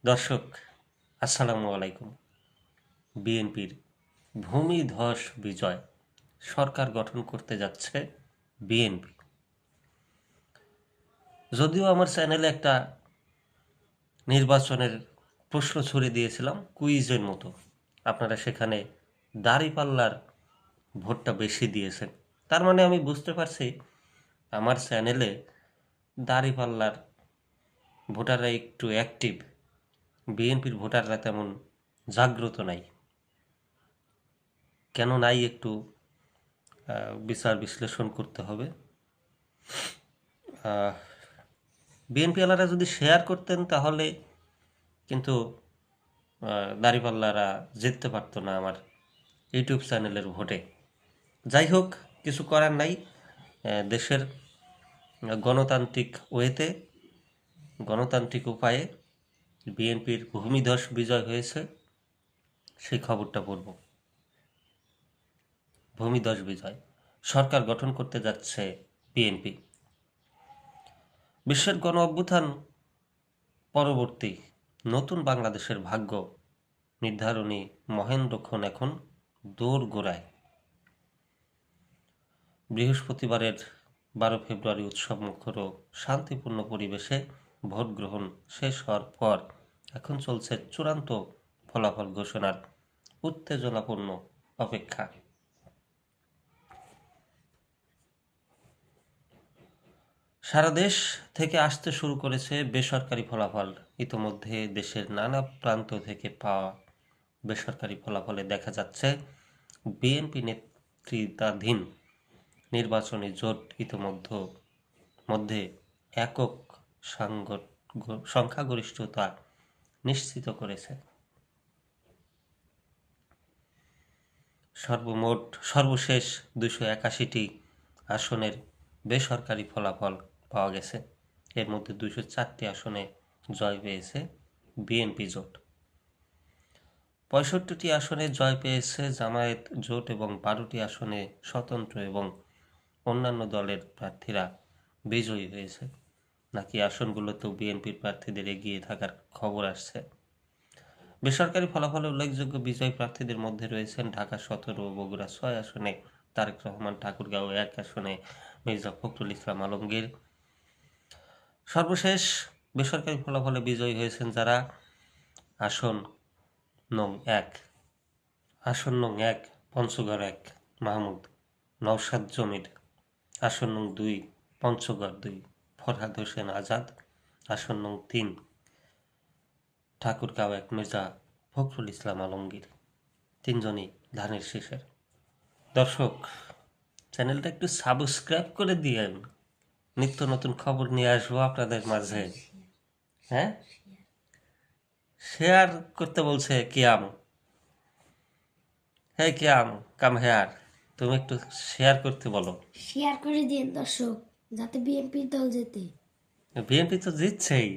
দর্শক, আসসালামু আলাইকুম। বিএনপির ভূমিধস বিজয়, সরকার গঠন করতে যাচ্ছে বিএনপি। যদিও আমার চ্যানেলে একটা নির্বাচনের প্রশ্ন ছুড়ে দিয়েছিলাম কুইজের মতো, আপনারা সেখানে দাঁড়িপাল্লার ভোটটা বেশি দিয়েছেন। তার মানে আমি বুঝতে পারছি আমার চ্যানেলে দাঁড়িপাল্লার ভোটাররা একটু অ্যাক্টিভ, বিএনপির ভোটাররা তেমন জাগ্রত নাই। কেন নাই একটু বিচার বিশ্লেষণ করতে হবে। বিএনপি আলারা যদি শেয়ার করতেন তাহলে কিন্তু দাঁড়িপাল্লারা জিততে পারতো না আমার ইউটিউব চ্যানেলের ভোটে। যাই হোক, কিছু করার নাই। দেশের গণতান্ত্রিক ওয়েতে, গণতান্ত্রিক উপায়ে বিএনপির ভূমিধস বিজয় হয়েছে, সেই খবরটা পড়ব। ভূমিধস বিজয়, সরকার গঠন করতে যাচ্ছে বিএনপি। বিশ্বের গণ অভ্যুত্থান পরবর্তী নতুন বাংলাদেশের ভাগ্য নির্ধারণী মহেন্দ্রক্ষণ এখন দোরগোড়ায়। বৃহস্পতিবারের 12 ফেব্রুয়ারি উৎসবমুখর ও শান্তিপূর্ণ পরিবেশে ভোট গ্রহণ শেষ হওয়ার পর এখন চলছে চূড়ান্ত ফলাফল ঘোষণার উত্তেজনাপূর্ণ অপেক্ষা। সারা দেশ থেকে আসতে শুরু করেছে বেসরকারি ফলাফল। ইতোমধ্যে দেশের নানা প্রান্ত থেকে পাওয়া বেসরকারি ফলাফলে দেখা যাচ্ছে বিএনপি নেতৃত্বাধীন নির্বাচনী জোট মধ্যে একক সংখ্যাগরিষ্ঠতা নিশ্চিত করেছে। সর্বশেষ 281টি আসনের বেসরকারি ফলাফল পাওয়া গেছে। এর মধ্যে 204টি আসনে জয় পেয়েছে বিএনপি জোট, 65টি আসনে জয় পেয়েছে জামায়াত জোট এবং 12টি আসনে স্বতন্ত্র এবং অন্যান্য দলের প্রার্থীরা বিজয়ী হয়েছে। নাকি আসনগুলোতেও বিএনপির প্রার্থীদের এগিয়ে থাকার খবর আসছে। বেসরকারি ফলাফলে উল্লেখযোগ্য বিজয়ী প্রার্থীদের মধ্যে রয়েছেন ঢাকা 17 ও বগুড়া 6 আসনে তারেক রহমান, ঠাকুরগাঁও 1 আসনে মির্জা ফখরুল ইসলাম আলমগীর। সর্বশেষ বেসরকারি ফলাফলে বিজয়ী হয়েছেন যারা: আসন নং 1 পঞ্চগড় 1 মাহমুদ নওশাদ জমির, আসন নং 2 পঞ্চগড় 2 ফরহাদ হোসেন আজাদ, আসন নং 3 ঠাকুরগাঁও 1 মির্জা ফখরুল ইসলাম আলমগীর। তিনজনই ধানের শীষের। দর্শক, চ্যানেলটা একটু সাবস্ক্রাইব করে দিয়েন, নিত্য নতুন খবর নিয়ে আসবো আপনাদের মাঝে। হ্যাঁ, শেয়ার করতে বলছে কিয়াম। হ্যাঁ কিয়াম, কাম হেয়ার, তুমি একটু শেয়ার করতে বলো। শেয়ার করে দিন দর্শক, যাতে বিএনপি দল জেতে। বিএনপি তো জিতছেই।